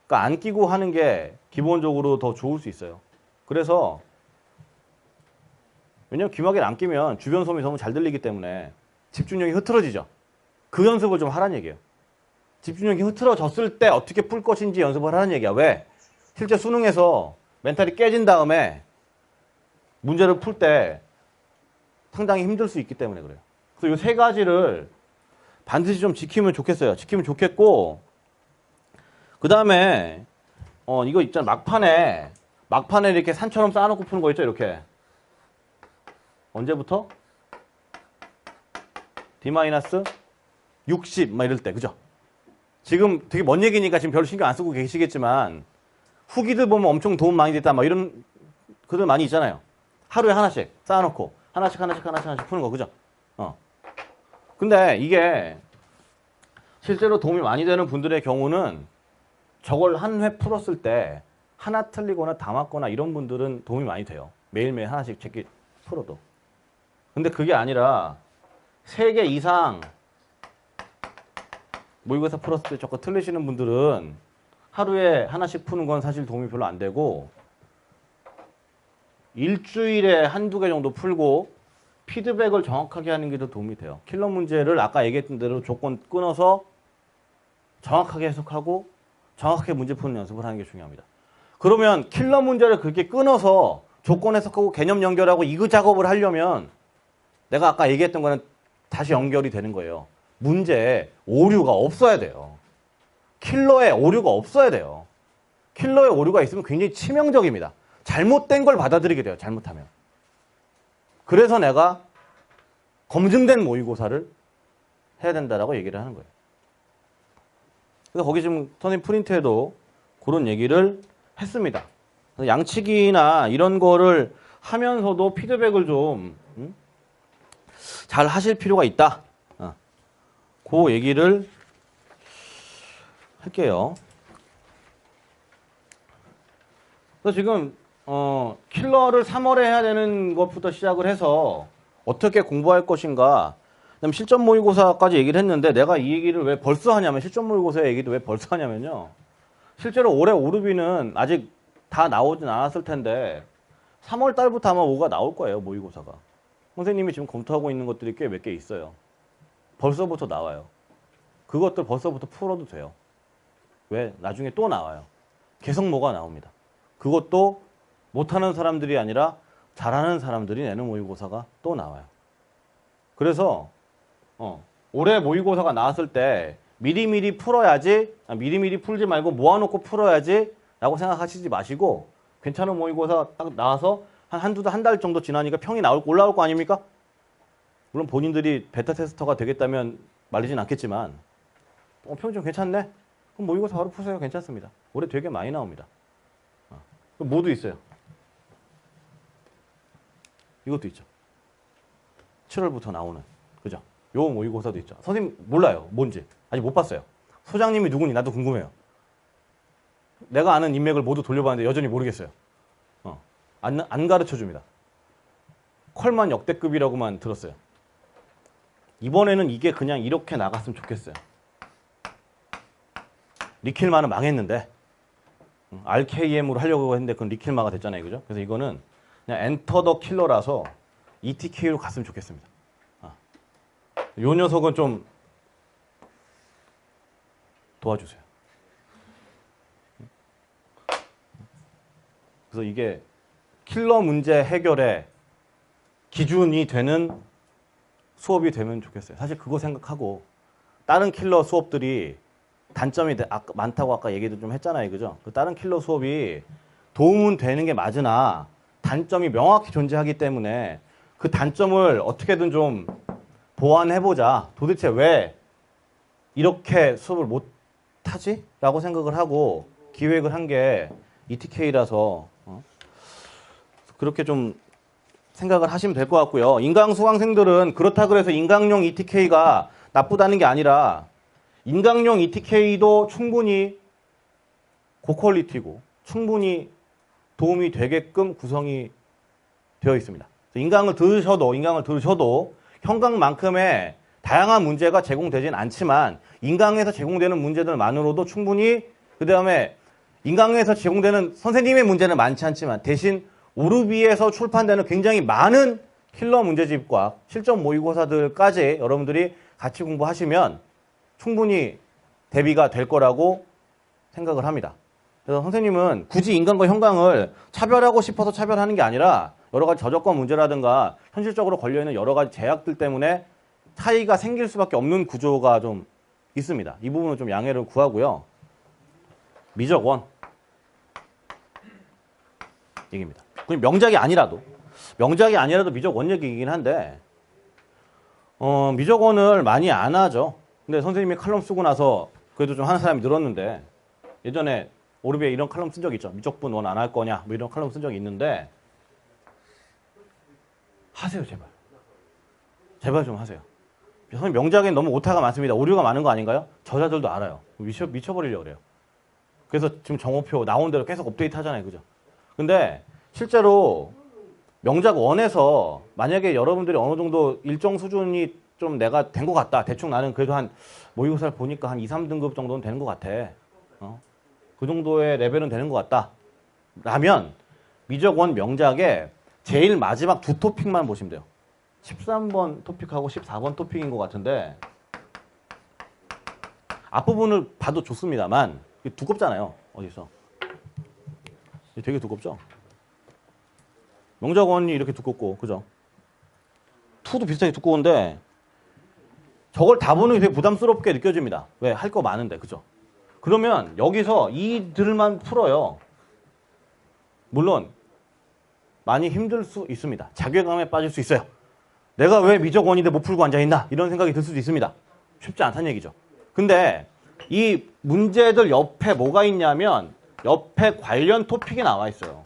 S1: 그러니까 안 끼고 하는 게 기본적으로 더 좋을 수 있어요. 그래서 왜냐면 귀마개를 안 끼면 주변 소음이 너무 잘 들리기 때문에 집중력이 흐트러지죠. 그 연습을 좀 하라는 얘기예요. 집중력이 흐트러졌을 때 어떻게 풀 것인지 연습을 하라는 얘기야. 왜? 실제 수능에서 멘탈이 깨진 다음에 문제를 풀 때 상당히 힘들 수 있기 때문에 그래요. 그래서 이 3가지를 반드시 좀 지키면 좋겠어요. 지키면 좋겠고 그 다음에 이거 있잖아. 막판에 이렇게 산처럼 쌓아놓고 푸는 거 있죠. 이렇게 언제부터? D-60 막 이럴 때 그죠? 지금 되게 먼 얘기니까 지금 별로 신경 안 쓰고 계시겠지만 후기들 보면 엄청 도움 많이 됐다 막 이런 글들 많이 있잖아요. 하루에 하나씩 쌓아놓고 하나씩 푸는 거 그죠? 근데 이게 실제로 도움이 많이 되는 분들의 경우는 저걸 한 회 풀었을 때 하나 틀리거나 다 맞거나 이런 분들은 도움이 많이 돼요. 매일매일 하나씩 제끼 풀어도. 근데 그게 아니라 3개 이상 모의고사 풀었을 때 저거 틀리시는 분들은 하루에 하나씩 푸는 건 사실 도움이 별로 안 되고 일주일에 1~2개 정도 풀고 피드백을 정확하게 하는 게 더 도움이 돼요. 킬러 문제를 아까 얘기했던 대로 조건 끊어서 정확하게 해석하고 정확하게 문제 푸는 연습을 하는 게 중요합니다. 그러면 킬러 문제를 그렇게 끊어서 조건 해석하고 개념 연결하고 이거 작업을 하려면 내가 아까 얘기했던 거는 다시 연결이 되는 거예요. 문제에 오류가 없어야 돼요. 킬러에 오류가 없어야 돼요. 킬러에 오류가 있으면 굉장히 치명적입니다. 잘못된 걸 받아들이게 돼요. 잘못하면. 그래서 내가 검증된 모의고사를 해야 된다라고 얘기를 하는 거예요. 그래서 거기 지금 선생님 프린트에도 그런 얘기를 했습니다. 양치기나 이런 거를 하면서도 피드백을 좀 잘 하실 필요가 있다. 그 얘기를 할게요. 그래서 지금 킬러를 3월에 해야 되는 것부터 시작을 해서 어떻게 공부할 것인가. 그다음 실전 모의고사까지 얘기를 했는데 내가 이 얘기를 왜 벌써 하냐면 실전 모의고사 얘기도 왜 벌써 하냐면요. 실제로 올해 오르비는 아직 다 나오진 않았을 텐데 3월 달부터 아마 뭐가 나올 거예요. 모의고사가. 선생님이 지금 검토하고 있는 것들이 꽤 몇 개 있어요. 벌써부터 나와요. 그것들 벌써부터 풀어도 돼요. 왜? 나중에 또 나와요. 계속 뭐가 나옵니다. 그것도 못하는 사람들이 아니라 잘하는 사람들이 내는 모의고사가 또 나와요. 그래서 올해 모의고사가 나왔을 때 미리미리 풀어야지, 미리미리 풀지 말고 모아놓고 풀어야지 라고 생각하시지 마시고 괜찮은 모의고사 딱 나와서 한 달 정도 지나니까 평이 올라올 거 아닙니까? 물론 본인들이 베타 테스터가 되겠다면 말리진 않겠지만 평이 좀 괜찮네? 그럼 모의고사 바로 푸세요. 괜찮습니다. 올해 되게 많이 나옵니다. 뭐도 있어요. 이것도 있죠. 7월부터 나오는. 그죠? 요 모의고사도 있죠. 선생님 몰라요. 뭔지. 아직 못 봤어요. 소장님이 누구니 나도 궁금해요. 내가 아는 인맥을 모두 돌려봤는데 여전히 모르겠어요. 안 가르쳐줍니다. 컬만 역대급이라고만 들었어요. 이번에는 이게 그냥 이렇게 나갔으면 좋겠어요. 리킬마는 망했는데 RKM으로 하려고 했는데 그건 리킬마가 됐잖아요. 그죠? 그래서 이거는 그냥 엔터 더 킬러라서 ETK로 갔으면 좋겠습니다. 요 녀석은 좀 도와주세요. 그래서 이게 킬러 문제 해결의 기준이 되는 수업이 되면 좋겠어요. 사실 그거 생각하고 다른 킬러 수업들이 단점이 많다고 아까 얘기도 좀 했잖아요. 그죠? 그 다른 킬러 수업이 도움은 되는 게 맞으나 단점이 명확히 존재하기 때문에 그 단점을 어떻게든 좀 보완해보자. 도대체 왜 이렇게 수업을 못하지? 라고 생각을 하고 기획을 한 게 ETK라서 그렇게 좀 생각을 하시면 될 것 같고요. 인강 수강생들은 그렇다 그래서 인강용 ETK가 나쁘다는 게 아니라 인강용 ETK도 충분히 고퀄리티고 충분히 도움이 되게끔 구성이 되어 있습니다. 인강을 들으셔도 형강만큼의 다양한 문제가 제공되진 않지만 인강에서 제공되는 문제들만으로도 충분히 그 다음에 인강에서 제공되는 선생님의 문제는 많지 않지만 대신 오르비에서 출판되는 굉장히 많은 킬러 문제집과 실전 모의고사들까지 여러분들이 같이 공부하시면 충분히 대비가 될 거라고 생각을 합니다. 그래서 선생님은 굳이 인강과 형강을 차별하고 싶어서 차별하는 게 아니라 여러 가지 저작권 문제라든가 현실적으로 걸려있는 여러 가지 제약들 때문에 차이가 생길 수밖에 없는 구조가 좀 있습니다. 이 부분은 좀 양해를 구하고요. 미적원 얘기입니다. 그냥 명작이 아니라도 미적원 얘기이긴 한데 미적원을 많이 안 하죠. 근데 선생님이 칼럼 쓰고 나서 그래도 좀 하는 사람이 늘었는데 예전에 오르비에 이런 칼럼 쓴 적 있죠. 미적분 원 안 할 거냐 뭐 이런 칼럼 쓴 적이 있는데 하세요 제발. 제발 좀 하세요. 선생님 명작엔 너무 오타가 많습니다. 오류가 많은 거 아닌가요? 저자들도 알아요. 미쳐버리려고 그래요. 그래서 지금 정오표 나온 대로 계속 업데이트 하잖아요. 그죠? 근데 실제로 명작 원에서 만약에 여러분들이 어느 정도 일정 수준이 좀 내가 된 것 같다. 대충 나는 그래도 한 모의고사를 보니까 한 2, 3등급 정도는 되는 것 같아. 그 정도의 레벨은 되는 것 같다. 라면 미적원 명작의 제일 마지막 두 토픽만 보시면 돼요. 13번 토픽하고 14번 토픽인 것 같은데 앞부분을 봐도 좋습니다만 두껍잖아요. 어디서. 되게 두껍죠? 명작원이 이렇게 두껍고 그죠? 투도 비슷하게 두꺼운데 저걸 다 보는 게 되게 부담스럽게 느껴집니다. 왜? 할 거 많은데 그죠? 그러면 여기서 이들만 풀어요. 물론 많이 힘들 수 있습니다. 자괴감에 빠질 수 있어요. 내가 왜 미적원인데 못 풀고 앉아있나? 이런 생각이 들 수도 있습니다. 쉽지 않다는 얘기죠. 근데 이 문제들 옆에 뭐가 있냐면 옆에 관련 토픽이 나와 있어요.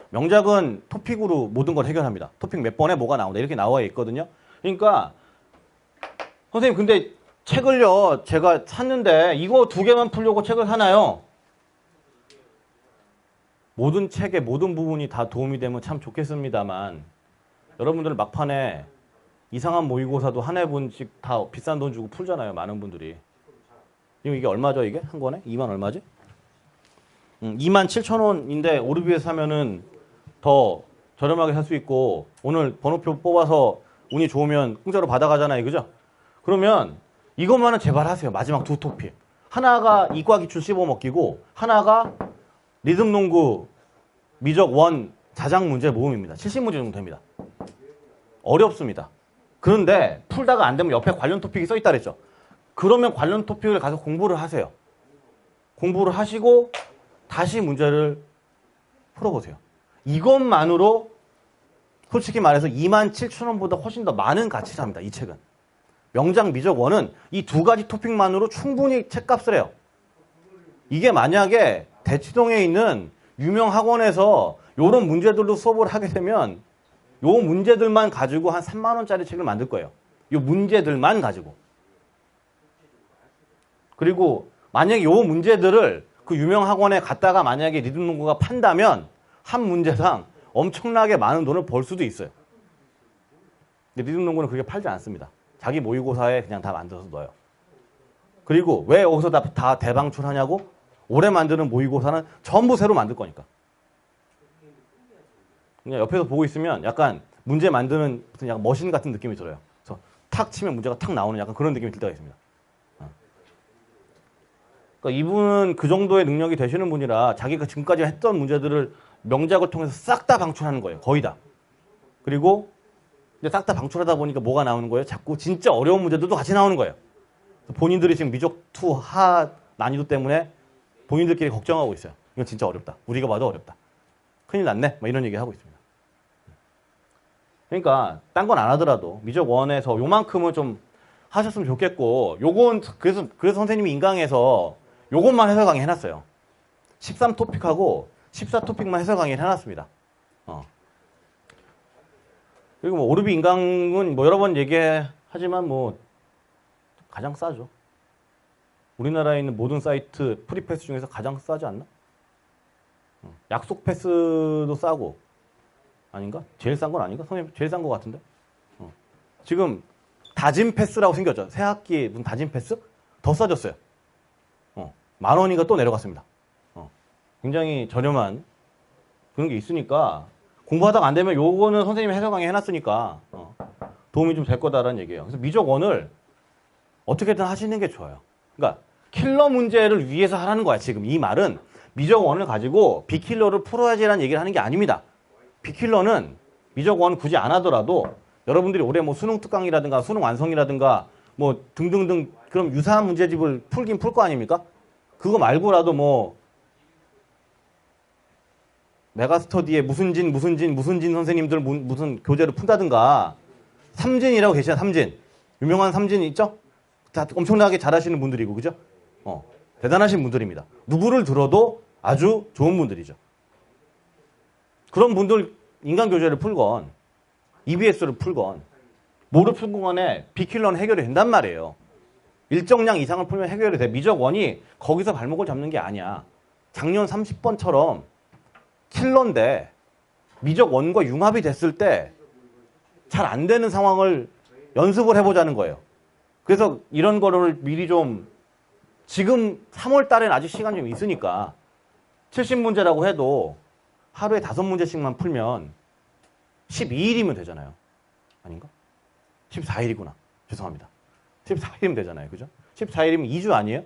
S1: 명작은 토픽으로 모든 걸 해결합니다. 토픽 몇 번에 뭐가 나온다 이렇게 나와 있거든요. 그러니까 선생님 근데 책을요 제가 샀는데 이거 두 개만 풀려고 책을 사나요? 모든 책의 모든 부분이 다 도움이 되면 참 좋겠습니다만 여러분들 막판에 이상한 모의고사도 한 해분씩 다 비싼 돈 주고 풀잖아요. 많은 분들이. 지금 이게 얼마죠 이게? 한 권에? 2만 얼마지? 2만 7천 원인데 오르비에서 사면은 더 저렴하게 살 수 있고 오늘 번호표 뽑아서 운이 좋으면 공짜로 받아가잖아요. 그죠? 그러면 이것만은 제발 하세요. 마지막 두 토픽. 하나가 이과 기출 씹어먹기고 하나가 리듬농구 미적 원 자작 문제 모음입니다. 70문제 정도 됩니다. 어렵습니다. 그런데 풀다가 안 되면 옆에 관련 토픽이 써있다 그랬죠. 그러면 관련 토픽을 가서 공부를 하세요. 공부를 하시고 다시 문제를 풀어보세요. 이것만으로 솔직히 말해서 27,000원보다 훨씬 더 많은 가치를 합니다. 이 책은. 명작 미적 원은 이 두 가지 토픽만으로 충분히 책값을 해요. 이게 만약에 대치동에 있는 유명 학원에서 이런 문제들도 수업을 하게 되면 요 문제들만 가지고 한 3만 원짜리 책을 만들 거예요. 요 문제들만 가지고. 그리고 만약에 요 문제들을 그 유명 학원에 갔다가 만약에 리듬농구가 판다면 한 문제당 엄청나게 많은 돈을 벌 수도 있어요. 근데 리듬농구는 그렇게 팔지 않습니다. 자기 모의고사에 그냥 다 만들어서 넣어요. 그리고 왜 여기서 다 대방출하냐고? 올해 만드는 모의고사는 전부 새로 만들 거니까. 그냥 옆에서 보고 있으면 약간 문제 만드는 무슨 약간 머신 같은 느낌이 들어요. 그래서 탁 치면 문제가 탁 나오는 약간 그런 느낌이 들 때가 있습니다. 그러니까 이분은 그 정도의 능력이 되시는 분이라 자기가 지금까지 했던 문제들을 명작을 통해서 싹 다 방출하는 거예요. 거의 다. 그리고 이제 싹 다 방출하다 보니까 뭐가 나오는 거예요? 자꾸 진짜 어려운 문제들도 같이 나오는 거예요. 본인들이 지금 미적2 하 난이도 때문에 본인들끼리 걱정하고 있어요. 이건 진짜 어렵다. 우리가 봐도 어렵다. 큰일 났네. 막 이런 얘기 하고 있습니다. 그러니까 딴 건 안 하더라도 미적1에서 요만큼은 좀 하셨으면 좋겠고 요건 그래서 선생님이 인강에서 요것만 해설 강의 해놨어요. 13토픽하고 14토픽만 해설 강의를 해놨습니다. 그리고 뭐 오르비 인강은 뭐 여러 번 얘기하지만 뭐 가장 싸죠. 우리나라에 있는 모든 사이트 프리패스 중에서 가장 싸지 않나? 약속 패스도 싸고 아닌가? 제일 싼 건 아닌가? 선생님 제일 싼 거 같은데? 지금 다짐 패스라고 생겼죠. 새 학기에 무슨 다짐 패스? 더 싸졌어요. 10,000원인가 또 내려갔습니다. 굉장히 저렴한 그런 게 있으니까 공부하다가 안 되면 요거는 선생님이 해설 강의 해놨으니까 도움이 좀 될 거다라는 얘기예요. 그래서 미적1을 어떻게든 하시는 게 좋아요. 그러니까 킬러 문제를 위해서 하라는 거야. 지금 이 말은 미적1을 가지고 비킬러를 풀어야지라는 얘기를 하는 게 아닙니다. 비킬러는 미적1 굳이 안 하더라도 여러분들이 올해 뭐 수능 특강이라든가 수능 완성이라든가 뭐 등등등 그럼 유사한 문제집을 풀긴 풀 거 아닙니까? 그거 말고라도 뭐 메가스터디에 무슨 진 선생님들 무슨 교재를 푼다든가 삼진이라고 계시잖아요. 삼진. 유명한 삼진 있죠? 다 엄청나게 잘하시는 분들이고 그죠? 대단하신 분들입니다. 누구를 들어도 아주 좋은 분들이죠. 그런 분들 인간 교재를 풀건 EBS를 풀건 뭐를 풀건 간에 비킬러는 해결이 된단 말이에요. 일정량 이상을 풀면 해결이 돼. 미적1이 거기서 발목을 잡는 게 아니야. 작년 30번처럼 킬러인데 미적1과 융합이 됐을 때 잘 안 되는 상황을 연습을 해보자는 거예요. 그래서 이런 거를 미리 좀 지금 3월 달엔 아직 시간이 좀 있으니까 70문제라고 해도 하루에 5문제씩만 풀면 12일이면 되잖아요. 아닌가? 14일이구나. 죄송합니다. 14일이면 되잖아요. 그죠? 14일이면 2주 아니에요?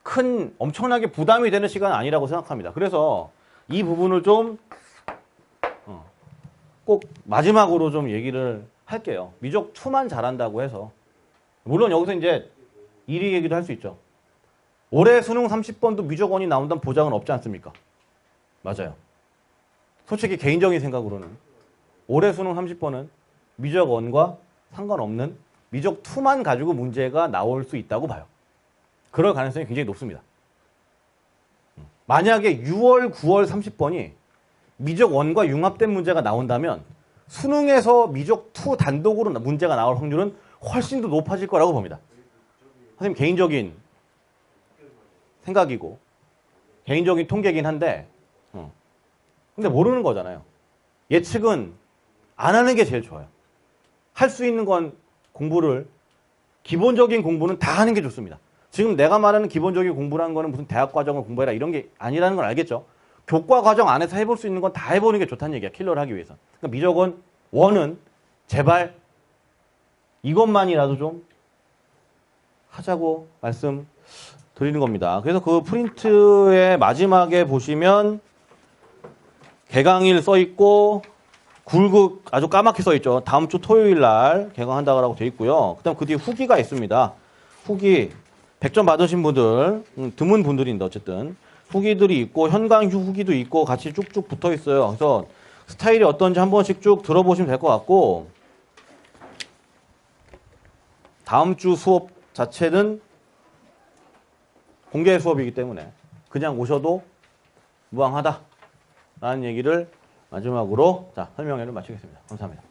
S1: 큰 엄청나게 부담이 되는 시간은 아니라고 생각합니다. 그래서 이 부분을 좀 꼭 마지막으로 좀 얘기를 할게요. 미적2만 잘한다고 해서 물론 여기서 이제 1위 얘기도 할 수 있죠. 올해 수능 30번도 미적1이 나온다는 보장은 없지 않습니까? 맞아요. 솔직히 개인적인 생각으로는 올해 수능 30번은 미적1과 상관없는 미적2만 가지고 문제가 나올 수 있다고 봐요. 그럴 가능성이 굉장히 높습니다. 만약에 6월, 9월 30번이 미적1과 융합된 문제가 나온다면 수능에서 미적2 단독으로 문제가 나올 확률은 훨씬 더 높아질 거라고 봅니다. 선생님 개인적인 생각이고 개인적인 통계긴 한데 근데 모르는 거잖아요. 예측은 안 하는 게 제일 좋아요. 할 수 있는 건 공부를 기본적인 공부는 다 하는 게 좋습니다. 지금 내가 말하는 기본적인 공부라는 거는 무슨 대학 과정을 공부해라 이런 게 아니라는 걸 알겠죠? 교과 과정 안에서 해볼 수 있는 건 다 해보는 게 좋다는 얘기야. 킬러를 하기 위해서. 그러니까 미적원 1은 제발 이것만이라도 좀 하자고 말씀드리는 겁니다. 그래서 그 프린트의 마지막에 보시면 개강일 써 있고 굵고 아주 까맣게 써 있죠. 다음 주 토요일 날 개강한다고 돼 있고요. 그다음 그 뒤에 후기가 있습니다. 후기 100점 받으신 분들 드문 분들인데 어쨌든 후기들이 있고 현강 후기도 있고 같이 쭉쭉 붙어 있어요. 그래서 스타일이 어떤지 한 번씩 쭉 들어보시면 될 것 같고 다음 주 수업 자체는 공개 수업이기 때문에 그냥 오셔도 무방하다 라는 얘기를 마지막으로 설명회를 마치겠습니다. 감사합니다.